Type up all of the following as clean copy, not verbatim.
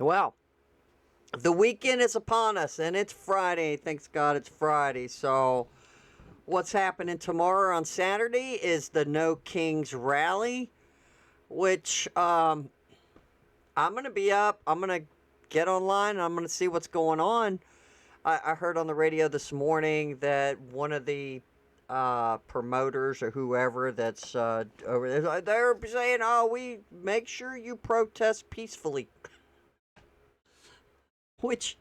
Well, the weekend is upon us, and it's Friday. Thanks God it's Friday. So, what's happening tomorrow on Saturday is the No Kings Rally, which I'm going to be up. I'm going to get online, and I'm going to see what's going on. I heard on the radio this morning that one of the promoters or whoever that's over there, they're saying, oh, we make sure you protest peacefully. Which,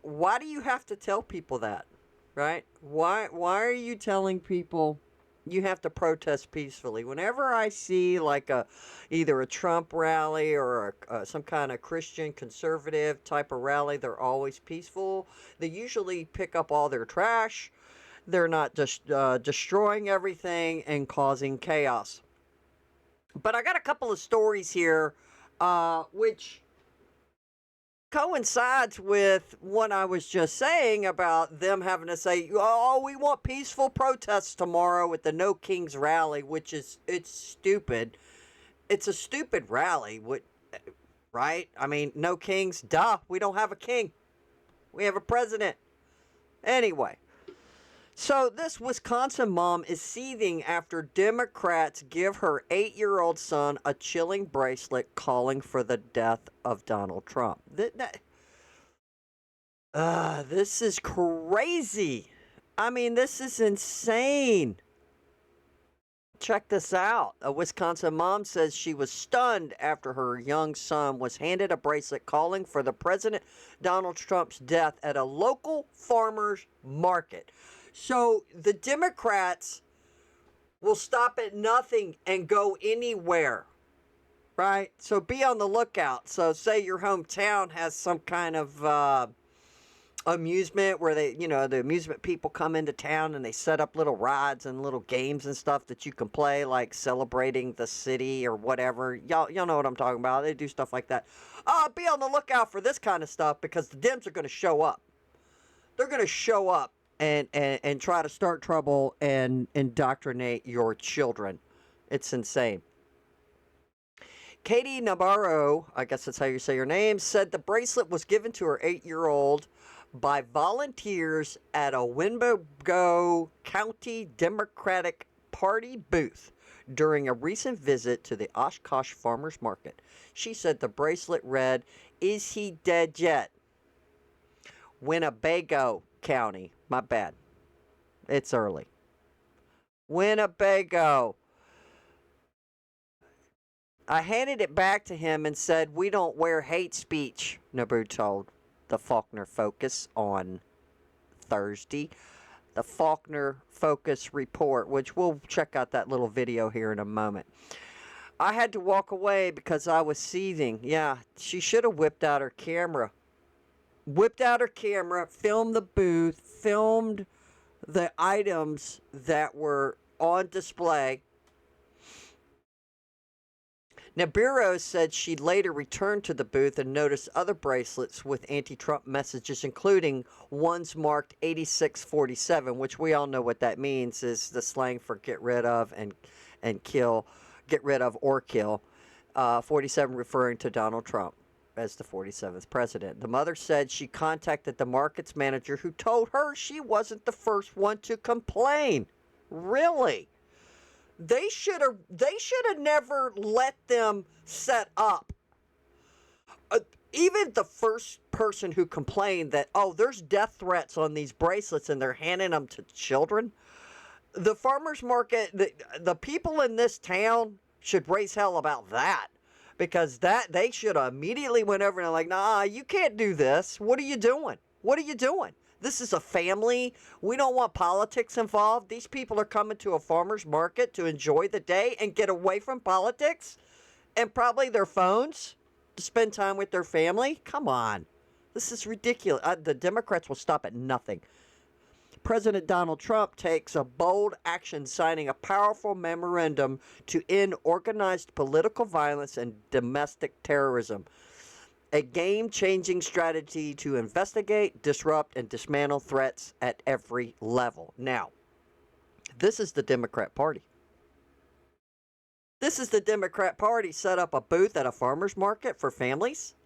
why do you have to tell people that, right? Why are you telling people you have to protest peacefully? Whenever I see like either a Trump rally or some kind of Christian conservative type of rally, they're always peaceful. They usually pick up all their trash. They're not just destroying everything and causing chaos. But I got a couple of stories here, which coincides with what I was just saying about them having to say, oh, we want peaceful protests tomorrow at the No Kings rally, which is, it's stupid. It's a stupid rally, right? I mean, no kings, duh, we don't have a king. We have a president. Anyway, so this Wisconsin mom is seething after Democrats give her 8-year-old son a chilling bracelet calling for the death of Donald Trump. This is crazy. I mean, this is insane. Check this out. A Wisconsin mom says she was stunned after her young son was handed a bracelet calling for the President Donald Trump's death at a local farmer's market. So the Democrats will stop at nothing and go anywhere, right? So be on the lookout. So say your hometown has some kind of amusement where the amusement people come into town and they set up little rides and little games and stuff that you can play, like celebrating the city or whatever. Y'all know what I'm talking about. They do stuff like that. Be on the lookout for this kind of stuff, because the Dems are going to show up. They're going to show up and try to start trouble and indoctrinate your children. It's insane. Katie Navarro, I guess that's how you say your name, said the bracelet was given to her 8-year-old by volunteers at a Winnebago County Democratic Party booth during a recent visit to the Oshkosh Farmers Market. She said the bracelet read, "Is he dead yet?" Winnebago County. My bad. It's early. Winnebago. I handed it back to him and said, "We don't wear hate speech," Nabu told the Faulkner Focus on Thursday. The Faulkner Focus report, which we'll check out that little video here in a moment. I had to walk away because I was seething. Yeah, she should have whipped out her camera. Filmed the booth, filmed the items that were on display. Naburos said she later returned to the booth and noticed other bracelets with anti-Trump messages, including ones marked 8647, which we all know what that means, is the slang for get rid of and kill, get rid of or kill. 47 referring to Donald Trump as the 47th president. The mother said she contacted the market's manager, who told her she wasn't the first one to complain. Really? They should have never let them set up. Even the first person who complained that, oh, there's death threats on these bracelets and they're handing them to children. The farmers market, the people in this town should raise hell about that, because that they should have immediately went over and like, nah, you can't do this. What are you doing? What are you doing? This is a family. We don't want politics involved. These people are coming to a farmer's market to enjoy the day and get away from politics and probably their phones to spend time with their family. Come on. This is ridiculous. The Democrats will stop at nothing. President Donald Trump takes a bold action, signing a powerful memorandum to end organized political violence and domestic terrorism. A game-changing strategy to investigate, disrupt, and dismantle threats at every level. Now, this is the Democrat Party. This is the Democrat Party set up a booth at a farmer's market for families.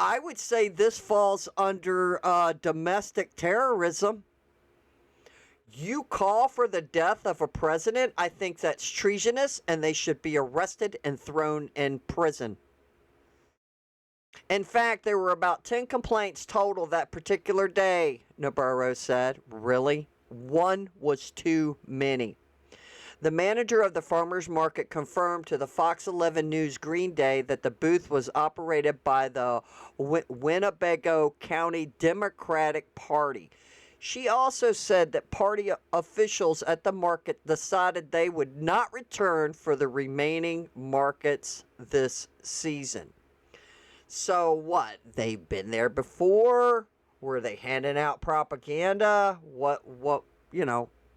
I would say this falls under domestic terrorism. You call for the death of a president, I think that's treasonous, and they should be arrested and thrown in prison. In fact, there were about 10 complaints total that particular day, Nabarro said. Really? One was too many. The manager of the farmers market confirmed to the Fox 11 News Green Day that the booth was operated by the Winnebago County Democratic Party. She also said that party officials at the market decided they would not return for the remaining markets this season. So what? They've been there before? Were they handing out propaganda? What,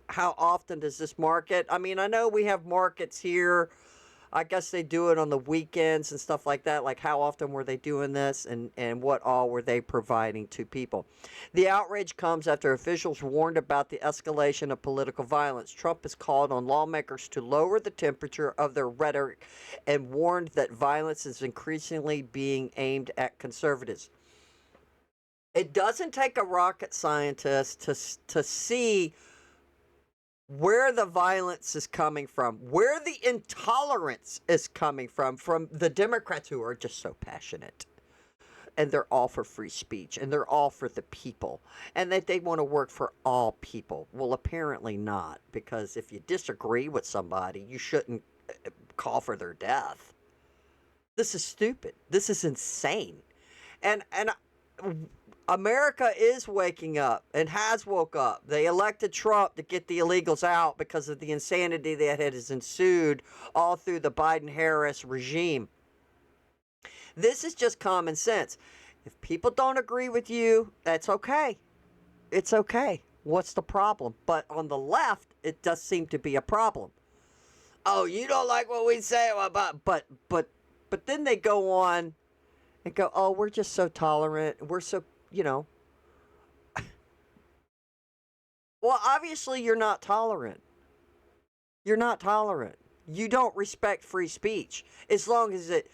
how often does this market? I mean, I know we have markets here. I guess they do it on the weekends and stuff like that. Like, how often were they doing this, and what all were they providing to people? The outrage comes after officials warned about the escalation of political violence. Trump has called on lawmakers to lower the temperature of their rhetoric and warned that violence is increasingly being aimed at conservatives. It doesn't take a rocket scientist to see where the violence is coming from, where the intolerance is coming from the Democrats, who are just so passionate. And they're all for free speech, and they're all for the people, and that they want to work for all people. Well, apparently not, because if you disagree with somebody, you shouldn't call for their death. This is stupid. This is insane. And America is waking up and has woke up. They elected Trump to get the illegals out because of the insanity that has ensued all through the Biden-Harris regime. This is just common sense. If people don't agree with you, that's okay. It's okay. What's the problem? But on the left, it does seem to be a problem. Oh, you don't like what we say about, but then they go on and go, oh, we're just so tolerant. We're so, well, obviously you're not tolerant. You're not tolerant. You don't respect free speech. As long as it,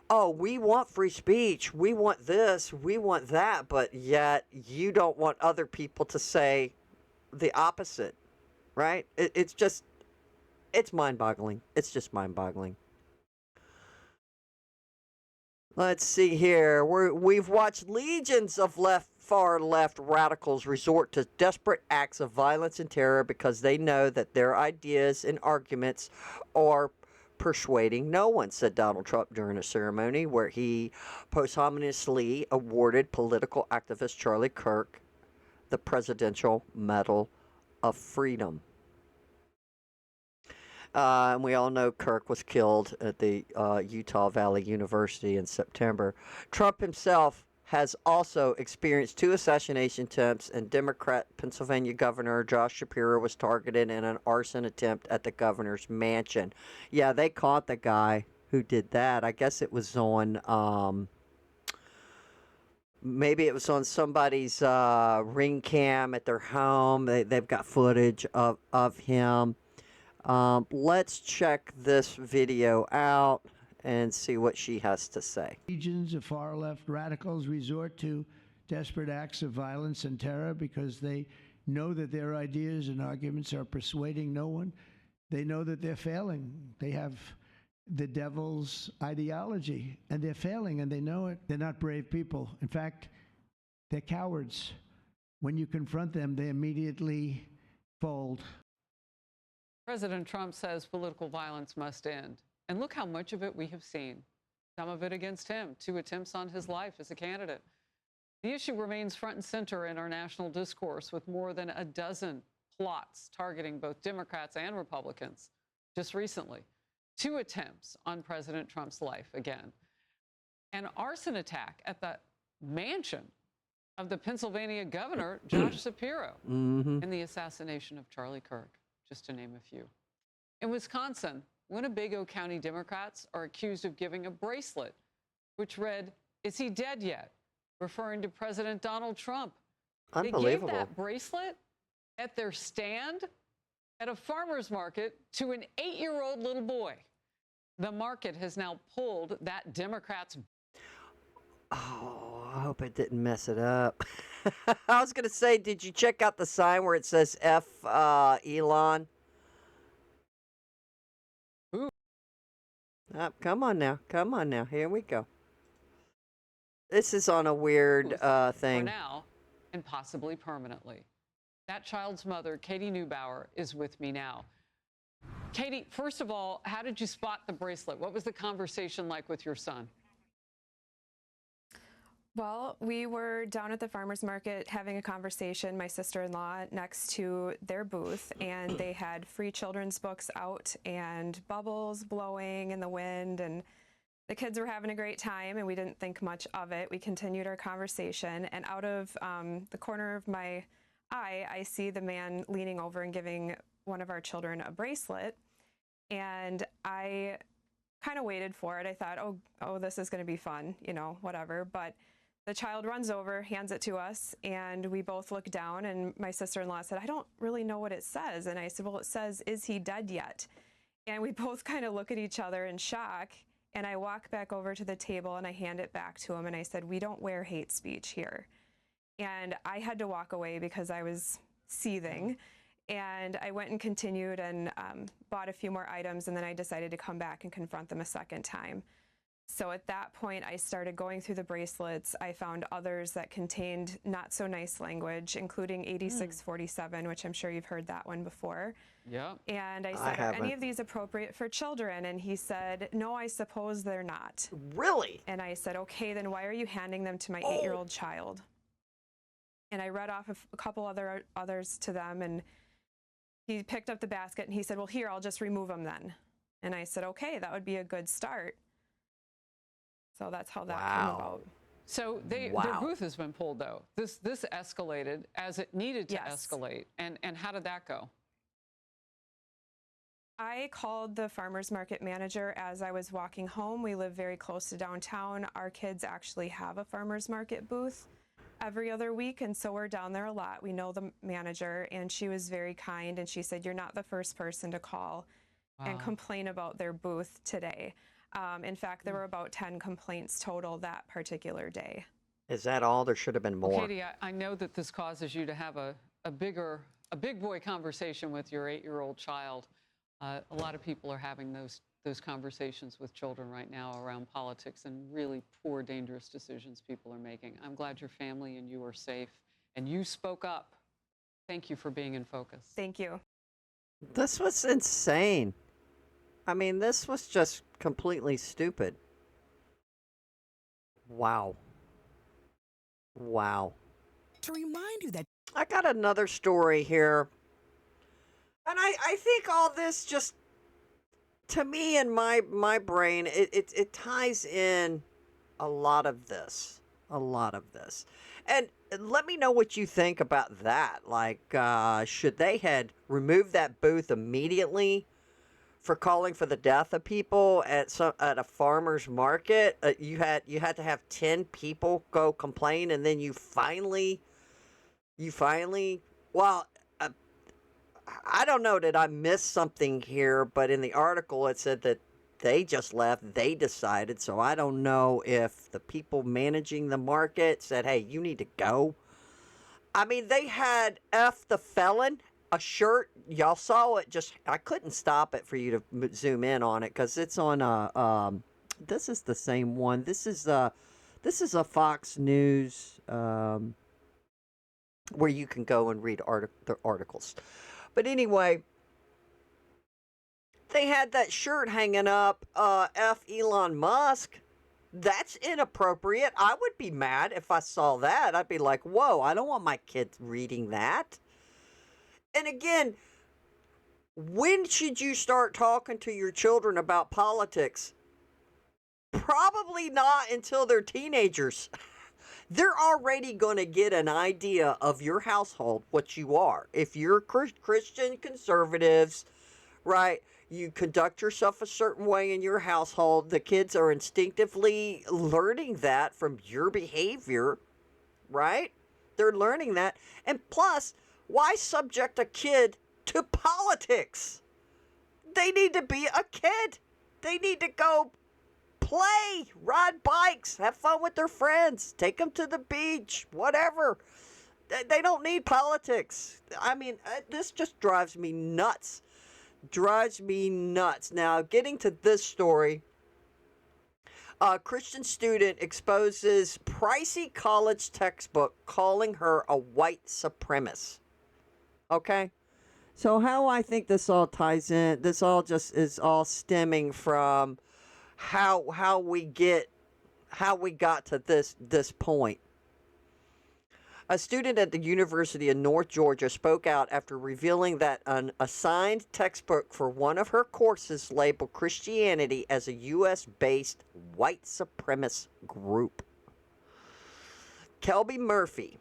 oh, we want free speech. We want this. We want that. But yet you don't want other people to say the opposite, right? It's mind-boggling. It's just mind-boggling. Let's see here. We've watched legions of far left radicals resort to desperate acts of violence and terror because they know that their ideas and arguments are persuading no one, said Donald Trump during a ceremony where he posthumously awarded political activist Charlie Kirk the Presidential Medal of Freedom. And we all know Kirk was killed at the Utah Valley University in September. Trump himself has also experienced 2 assassination attempts, and Democrat Pennsylvania Governor Josh Shapiro was targeted in an arson attempt at the governor's mansion. Yeah, they caught the guy who did that. I guess it was on, maybe it was on somebody's ring cam at their home. They've got footage of him. Let's check this video out and see what she has to say. Legions of far-left radicals resort to desperate acts of violence and terror because they know that their ideas and arguments are persuading no one. They know that they're failing. They have the devil's ideology, and they're failing, and they know it. They're not brave people. In fact, they're cowards. When you confront them, they immediately fold. President Trump says political violence must end. And look how much of it we have seen. Some of it against him, 2 attempts on his life as a candidate. The issue remains front and center in our national discourse, with more than a dozen plots targeting both Democrats and Republicans. Just recently, 2 attempts on President Trump's life again. An arson attack at the mansion of the Pennsylvania governor, Josh Shapiro, and the assassination of Charlie Kirk, just to name a few. In Wisconsin, Winnebago County Democrats are accused of giving a bracelet which read, "Is he dead yet?" referring to President Donald Trump. Unbelievable. They gave that bracelet at their stand at a farmer's market to an 8-year-old little boy. The market has now pulled that Democrats. Oh, I hope it didn't mess it up. I was going to say, did you check out the sign where it says F Elon? Ooh. Come on now. Come on now. Here we go. This is on a weird For thing. now, and possibly permanently. That child's mother, Katie Neubauer, is with me now. Katie, first of all, how did you spot the bracelet? What was the conversation like with your son? Well, we were down at the farmer's market having a conversation, my sister-in-law, next to their booth, and they had free children's books out and bubbles blowing in the wind, and the kids were having a great time, and we didn't think much of it. We continued our conversation, and out of the corner of my eye, I see the man leaning over and giving one of our children a bracelet, and I kind of waited for it. I thought, oh, this is going to be fun, you know, whatever, but the child runs over, hands it to us, and we both look down, and my sister-in-law said, I don't really know what it says. And I said, well, it says, is he dead yet? And we both kind of look at each other in shock, and I walk back over to the table, and I hand it back to him, and I said, we don't wear hate speech here. And I had to walk away because I was seething, and I went and continued and bought a few more items, and then I decided to come back and confront them a second time. So at that point, I started going through the bracelets. I found others that contained not so nice language, including 8647, which I'm sure you've heard that one before. Yeah. And I said, are any of these appropriate for children? And he said, no, I suppose they're not. Really? And I said, okay, then why are you handing them to my 8-year-old child? And I read off a couple others to them, and he picked up the basket and he said, well, here, I'll just remove them then. And I said, okay, that would be a good start. So that's how that came about. So their booth has been pulled, though. This escalated as it needed to escalate. And how did that go? I called the farmer's market manager as I was walking home. We live very close to downtown. Our kids actually have a farmer's market booth every other week, and so we're down there a lot. We know the manager, and she was very kind, and she said, you're not the first person to call and complain about their booth today. In fact, there were about 10 complaints total that particular day. Is that all? There should have been more. Well, Katie, I know that this causes you to have a big boy conversation with your 8-year-old child. A lot of people are having those conversations with children right now around politics and really poor, dangerous decisions people are making. I'm glad your family and you are safe, and you spoke up. Thank you for being in focus. Thank you. This was insane. I mean, this was just completely stupid. Wow. Wow. To remind you that I got another story here. And I think all this just, to me in my brain, it ties in a lot of this. A lot of this. And let me know what you think about that. Like, should they had removed that booth immediately for calling for the death of people at a farmer's market? You had to have 10 people go complain, and then you finally, well, I don't know, did I miss something here? But in the article it said that they just left, they decided, so I don't know if the people managing the market said, hey, you need to go. I mean, they had F the felon, a shirt. Y'all saw it. Just, I couldn't stop it for you to zoom in on it because it's on this is the same one. This is a Fox News where you can go and read the articles. But anyway, they had that shirt hanging up, F Elon Musk. That's inappropriate. I would be mad if I saw that. I'd be like, whoa, I don't want my kids reading that. And again, when should you start talking to your children about politics? Probably not until they're teenagers. They're already going to get an idea of your household, what you are. If you're Christian conservatives, right, you conduct yourself a certain way in your household. The kids are instinctively learning that from your behavior, right? They're learning that. And plus, why subject a kid to politics? They need to be a kid. They need to go play, ride bikes, have fun with their friends, take them to the beach, whatever. They don't need politics. I mean, this just drives me nuts. Drives me nuts. Now, getting to this story, a Christian student exposes pricey college textbook calling her a white supremacist. Okay? So how I think this all ties in, this all just is all stemming from how we got to this point. A student at the University of North Georgia spoke out after revealing that an assigned textbook for one of her courses labeled Christianity as a U.S.-based white supremacist group. Kelby Murphy,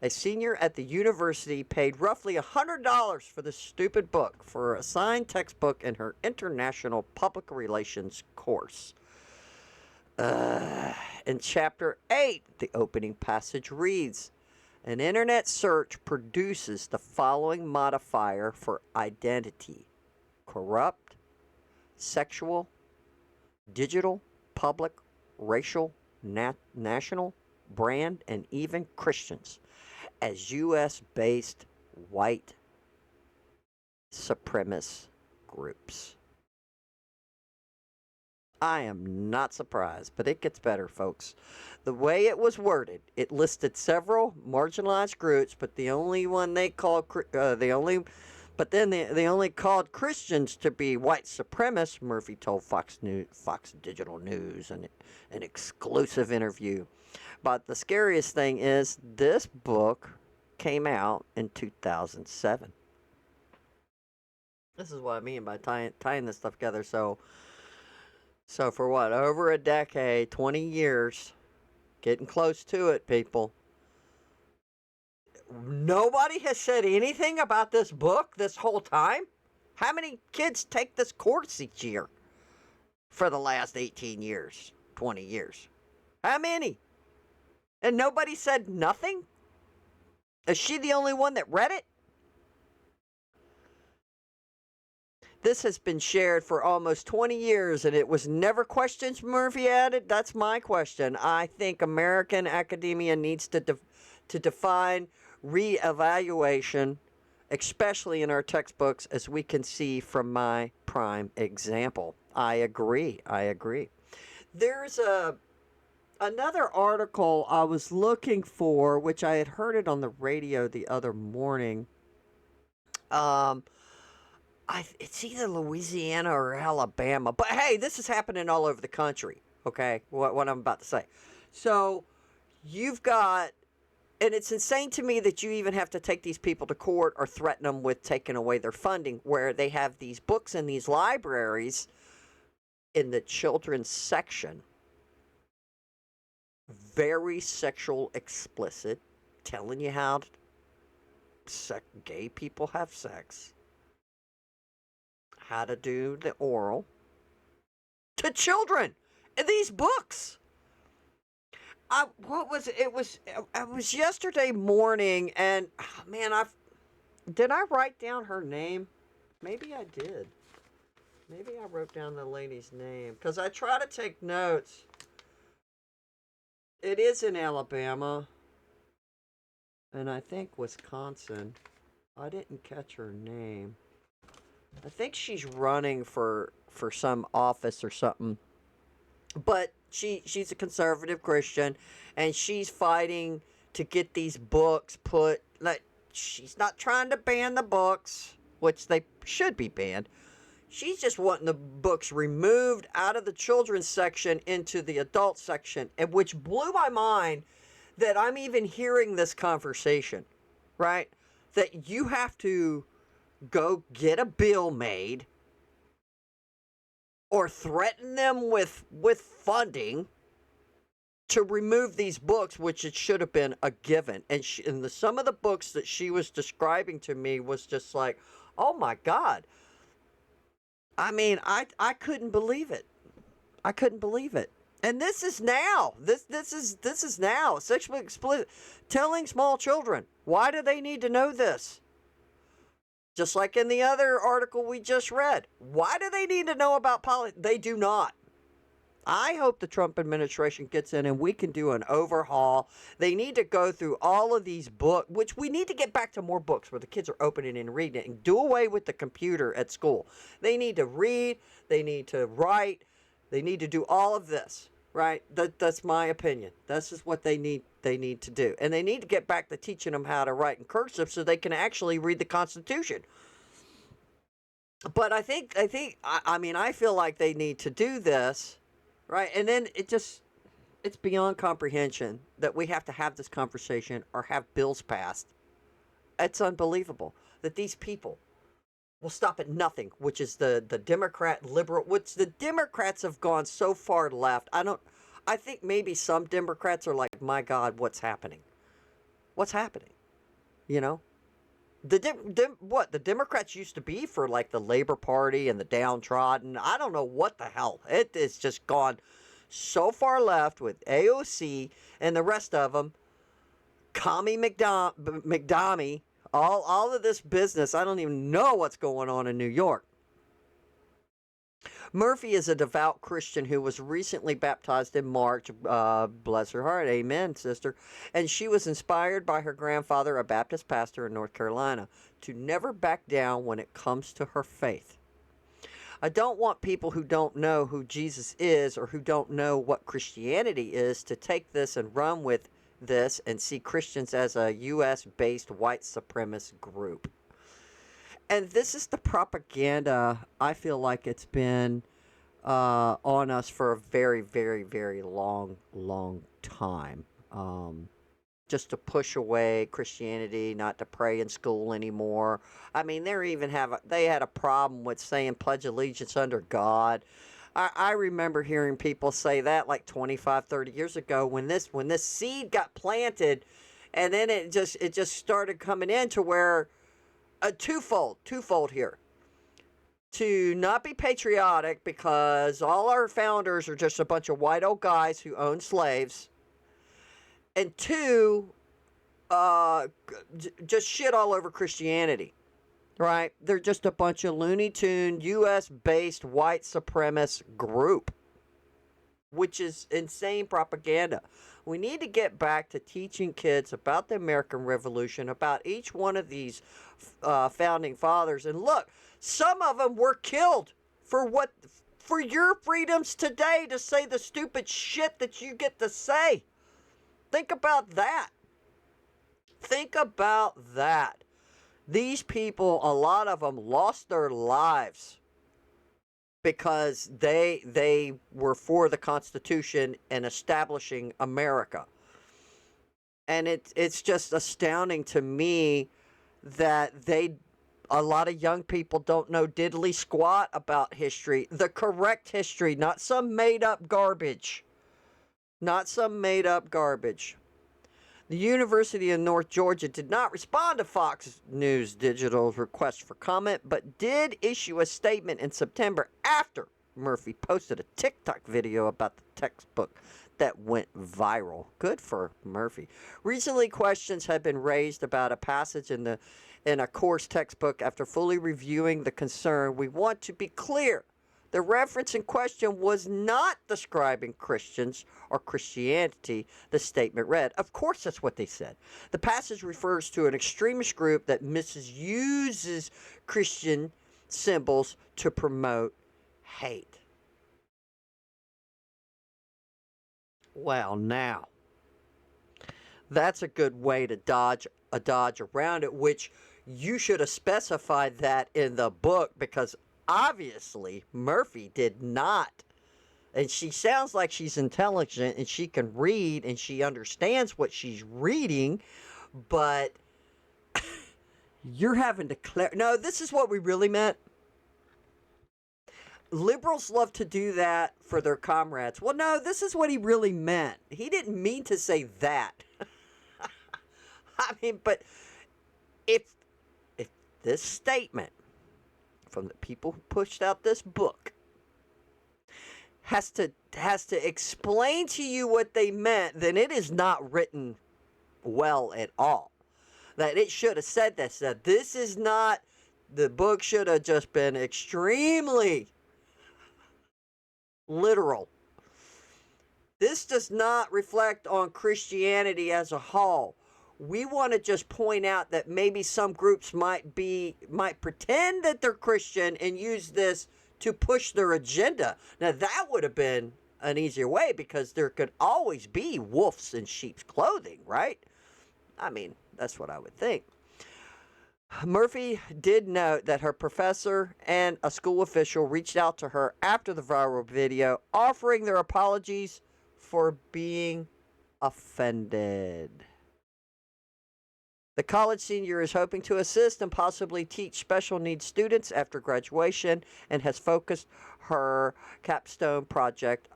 a senior at the university, paid roughly $100 for the stupid book for her assigned textbook in her international public relations course. In Chapter 8, the opening passage reads, an internet search produces the following modifier for identity: corrupt, sexual, digital, public, racial, national, brand, and even Christians as U.S.-based white supremacist groups. I am not surprised, but it gets better, folks. The way it was worded, it listed several marginalized groups, but the only one they called they only called Christians to be white supremacists. Murphy told Fox Digital News in an exclusive interview. But the scariest thing is, this book came out in 2007. This is what I mean by tying this stuff together. So for what, over a decade, 20 years, getting close to it, people. Nobody has said anything about this book this whole time? How many kids take this course each year for the last 18 years, 20 years? How many? And nobody said nothing? Is she the only one that read it? This has been shared for almost 20 years, and it was never questioned, Murphy added. That's my question. I think American academia needs to define reevaluation, especially in our textbooks, as we can see from my prime example. I agree. There's another article I was looking for, which I had heard it on the radio the other morning. It's either Louisiana or Alabama. But hey, this is happening all over the country, okay, what I'm about to say. So you've got, and it's insane to me that you even have to take these people to court or threaten them with taking away their funding, where they have these books in these libraries in the children's section. Very sexual explicit, telling you how gay people have sex, how to do the oral to children in these books. What was it? It was yesterday morning, and man, did I write down her name? Maybe I did. Maybe I wrote down the lady's name, because I try to take notes. It is in Alabama, and I think Wisconsin. I didn't catch her name. I think she's running for some office or something. But she's a conservative Christian, and she's fighting to get these books put. Like, she's not trying to ban the books, which they should be banned. She's just wanting the books removed out of the children's section into the adult section, and which blew my mind that I'm even hearing this conversation, right? That you have to go get a bill made or threaten them with funding to remove these books, which it should have been a given. And some of the books that she was describing to me was just like, oh my God. I mean, I couldn't believe it. I couldn't believe it. And this is now. This is now. Sexually explicit. Telling small children. Why do they need to know this? Just like in the other article we just read. Why do they need to know about politics? They do not. I hope the Trump administration gets in and we can do an overhaul. They need to go through all of these books, which we need to get back to more books where the kids are opening and reading it, and do away with the computer at school. They need to read, they need to write, they need to do all of this, right? That's my opinion. This is what they need to do. And they need to get back to teaching them how to write in cursive so they can actually read the Constitution. But I feel like they need to do this. Right, and then it's beyond comprehension that we have to have this conversation or have bills passed. It's unbelievable that these people will stop at nothing, which is the Democrat liberal, which the Democrats have gone so far left. I think maybe some Democrats are like, my God, what's happening? What's happening? You know? What the Democrats used to be for like the Labor Party and the downtrodden. I don't know what the hell. It is just gone so far left with AOC and the rest of them. Commie McDommy, all of this business. I don't even know what's going on in New York. Murphy is a devout Christian who was recently baptized in March. Bless her heart. Amen, sister. And she was inspired by her grandfather, a Baptist pastor in North Carolina, to never back down when it comes to her faith. I don't want people who don't know who Jesus is or who don't know what Christianity is to take this and run with this and see Christians as a U.S.-based white supremacist group. And this is the propaganda I feel like it's been on us for a very, very, very long time. Just to push away Christianity, not to pray in school anymore. I mean, they had a problem with saying pledge allegiance under God. I remember hearing people say that like 25, 30 years ago when this seed got planted, and then it just started coming into where twofold here. To not be patriotic because all our founders are just a bunch of white old guys who own slaves. And two, just shit all over Christianity, right? They're just a bunch of Looney Tune, U.S.-based white supremacist group, which is insane propaganda. We need to get back to teaching kids about the American Revolution, about each one of these founding fathers. And look, some of them were killed for your freedoms today to say the stupid shit that you get to say. Think about that. Think about that. These people, a lot of them lost their lives because they were for the Constitution and establishing America. And it's just astounding to me that a lot of young people don't know diddly squat about history. The correct history, not some made-up garbage. Not some made-up garbage. The University of North Georgia did not respond to Fox News Digital's request for comment, but did issue a statement in September after Murphy posted a TikTok video about the textbook that went viral. Good for Murphy. Recently, questions have been raised about a passage in a course textbook. After fully reviewing the concern, we want to be clear. The reference in question was not describing Christians or Christianity, the statement read. Of course, that's what they said. The passage refers to an extremist group that misuses Christian symbols to promote hate. Well, now, that's a good way to dodge around it, which you should have specified that in the book, because obviously Murphy did not. And she sounds like she's intelligent and she can read and she understands what she's reading, but you're having to no, this is what we really meant. Liberals love to do that for their comrades. Well, no, this is what he really meant. He didn't mean to say that. I mean, but if this statement from the people who pushed out this book has to explain to you what they meant, then it is not written well at all. That it should have said this. That this is not, the book should have just been extremely literal. this does not reflect on Christianity as a whole. We want to just point out that maybe some groups might pretend that they're Christian and use this to push their agenda. Now that would have been an easier way, because there could always be wolves in sheep's clothing, right? I mean, that's what I would think. Murphy did note that her professor and a school official reached out to her after the viral video, offering their apologies for being offended. The college senior is hoping to assist and possibly teach special needs students after graduation, and has focused her capstone project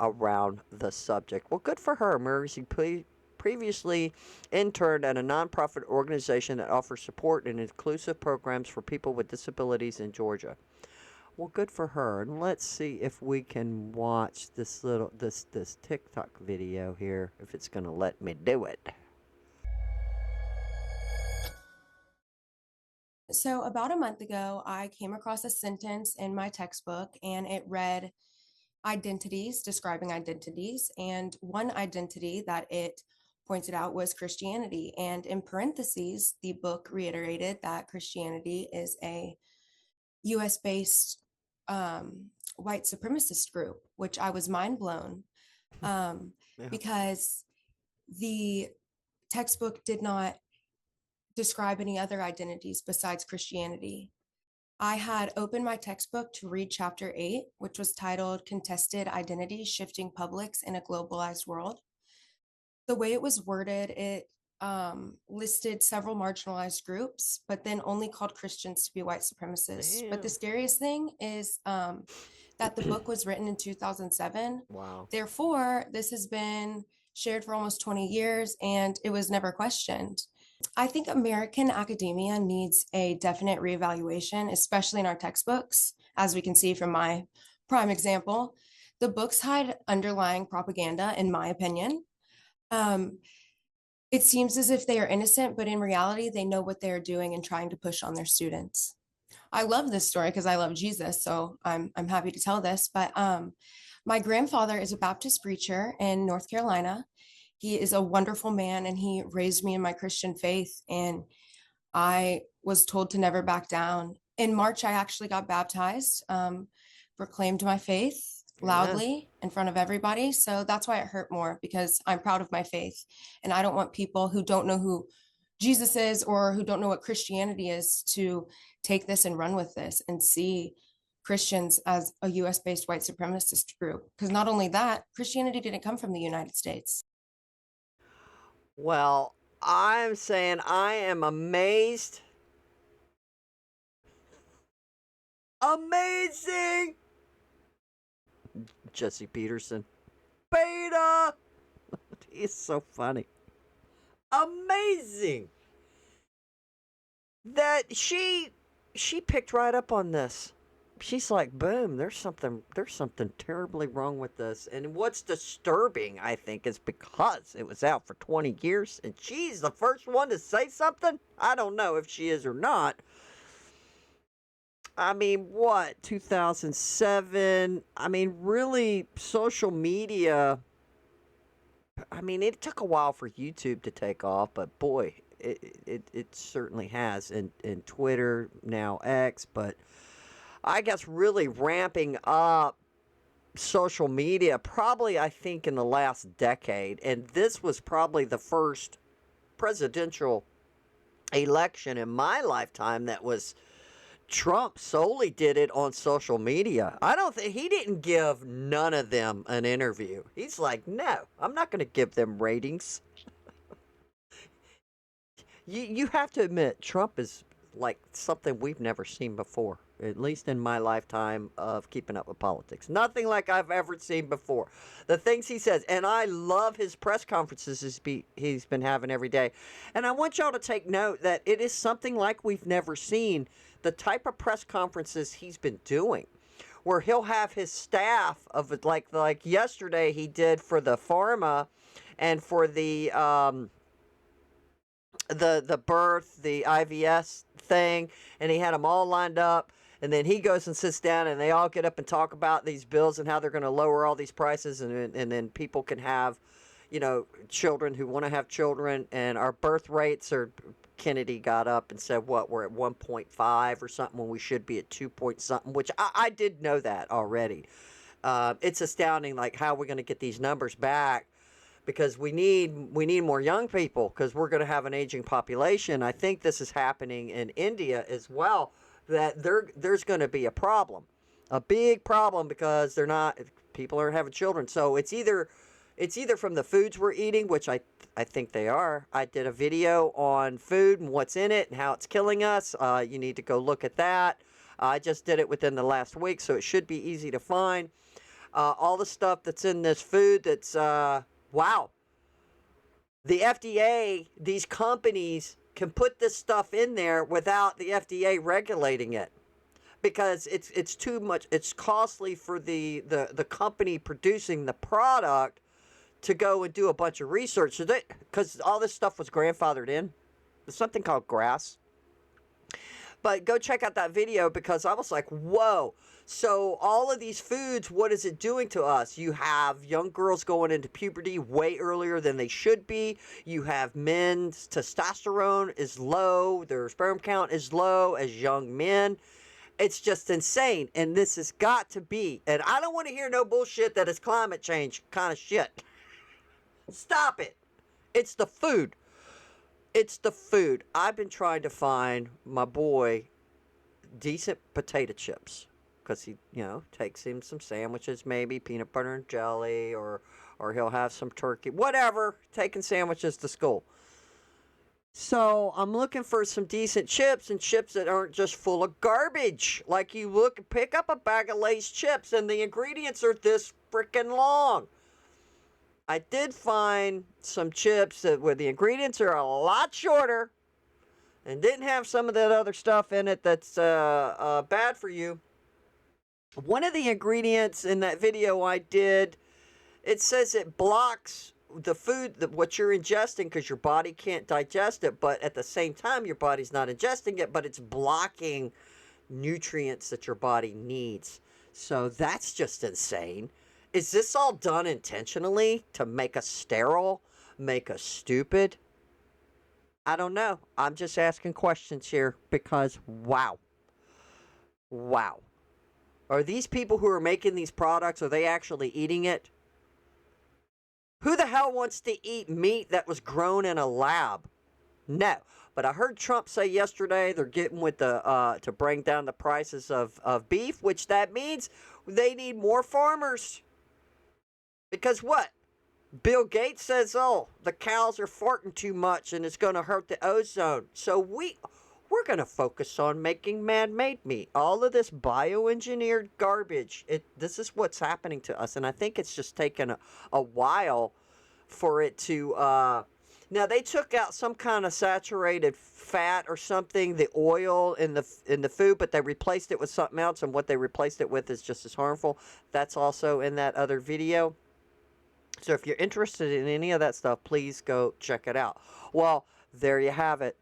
around the subject. Well, good for her. Murphy previously interned at a nonprofit organization that offers support and inclusive programs for people with disabilities in Georgia. Well, good for her. And let's see if we can watch this TikTok video here, if it's going to let me do it. So, about a month ago, I came across a sentence in my textbook, and it read identities, describing identities. And one identity that it pointed out was Christianity. And in parentheses, the book reiterated that Christianity is a US based white supremacist group, which I was mind blown because the textbook did not describe any other identities besides Christianity. I had opened my textbook to read chapter 8, which was titled Contested Identities Shifting Publics in a Globalized World. The way it was worded, it listed several marginalized groups, but then only called Christians to be white supremacists. Damn. But the scariest thing is that the book was written in 2007. Wow. Therefore, this has been shared for almost 20 years and it was never questioned. I think American academia needs a definite reevaluation, especially in our textbooks, as we can see from my prime example. The books hide underlying propaganda, in my opinion. It seems as if they are innocent, but in reality, they know what they're doing and trying to push on their students. I love this story because I love Jesus, so I'm happy to tell this. But my grandfather is a Baptist preacher in North Carolina. He is a wonderful man, and he raised me in my Christian faith, and I was told to never back down. In March, I actually got baptized, proclaimed my faith loudly in front of everybody. So that's why it hurt more, because I'm proud of my faith, and I don't want people who don't know who Jesus is or who don't know what Christianity is to take this and run with this and see Christians as a US-based white supremacist group. Because not only that, Christianity didn't come from the United States. Well, I'm saying I am amazed. Amazing! Jesse Peterson. Beta! He's so funny. Amazing! That she picked right up on this. She's like, boom, there's something terribly wrong with this. And what's disturbing, I think, is because it was out for 20 years and she's the first one to say something. I don't know if she is or not. I mean, what, 2007? I mean, really, social media, I mean, it took a while for YouTube to take off, but boy, it certainly has. And Twitter, now X, but I guess really ramping up social media probably, I think, in the last decade. And this was probably the first presidential election in my lifetime that was Trump solely did it on social media. I don't think he didn't give none of them an interview. He's like, no, I'm not going to give them ratings. You have to admit, Trump is like something we've never seen before, at least in my lifetime of keeping up with politics. Nothing like I've ever seen before. The things he says, and I love his press conferences he's been having every day. And I want y'all to take note that it is something like we've never seen, the type of press conferences he's been doing, where he'll have his staff of it, like yesterday he did for the pharma and for the birth, the IVS thing, and he had them all lined up. And then he goes and sits down, and they all get up and talk about these bills and how they're going to lower all these prices, and then people can have, children who want to have children. And our birth rates are, Kennedy got up and said, what, we're at 1.5 or something when we should be at 2 point something, which I did know that already. It's astounding, like, how we're going to get these numbers back, because we need more young people, because we're going to have an aging population. I think this is happening in India as well, that there's going to be a problem, a big problem, because people aren't having children. So it's either from the foods we're eating, which I think they are. I did a video on food and what's in it and how it's killing us. You need to go look at that. I just did it within the last week, so it should be easy to find. All the stuff that's in this food that's, wow. The FDA, these companies can put this stuff in there without the FDA regulating it, because it's too much. It's costly for the company producing the product to go and do a bunch of research. So because all this stuff was grandfathered in. There's something called GRAS. But go check out that video, because I was like, whoa. So all of these foods, what is it doing to us? You have young girls going into puberty way earlier than they should be. You have men's testosterone is low. Their sperm count is low as young men. It's just insane. And this has got to be, and I don't want to hear no bullshit that it's climate change kind of shit. Stop it. It's the food. It's the food. I've been trying to find my boy decent potato chips, because he, takes him some sandwiches, maybe peanut butter and jelly, or he'll have some turkey, whatever, taking sandwiches to school. So I'm looking for some decent chips, and chips that aren't just full of garbage. Like, you pick up a bag of Lay's chips, and the ingredients are this freaking long. I did find some chips where the ingredients are a lot shorter and didn't have some of that other stuff in it that's bad for you. One of the ingredients in that video I did, it says it blocks the food, what you're ingesting, because your body can't digest it, but at the same time, your body's not ingesting it, but it's blocking nutrients that your body needs. So that's just insane. Is this all done intentionally to make us sterile, make us stupid? I don't know. I'm just asking questions here, because wow. Wow. Are these people who are making these products, are they actually eating it? Who the hell wants to eat meat that was grown in a lab? No. But I heard Trump say yesterday they're getting with to bring down the prices of beef, which that means they need more farmers. Because what? Bill Gates says, the cows are farting too much and it's going to hurt the ozone. So we're going to focus on making man-made meat. All of this bioengineered garbage, this is what's happening to us. And I think it's just taken a while for it to... now, they took out some kind of saturated fat or something, the oil in the food, but they replaced it with something else, and what they replaced it with is just as harmful. That's also in that other video. So if you're interested in any of that stuff, please go check it out. Well, there you have it.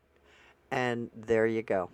And there you go.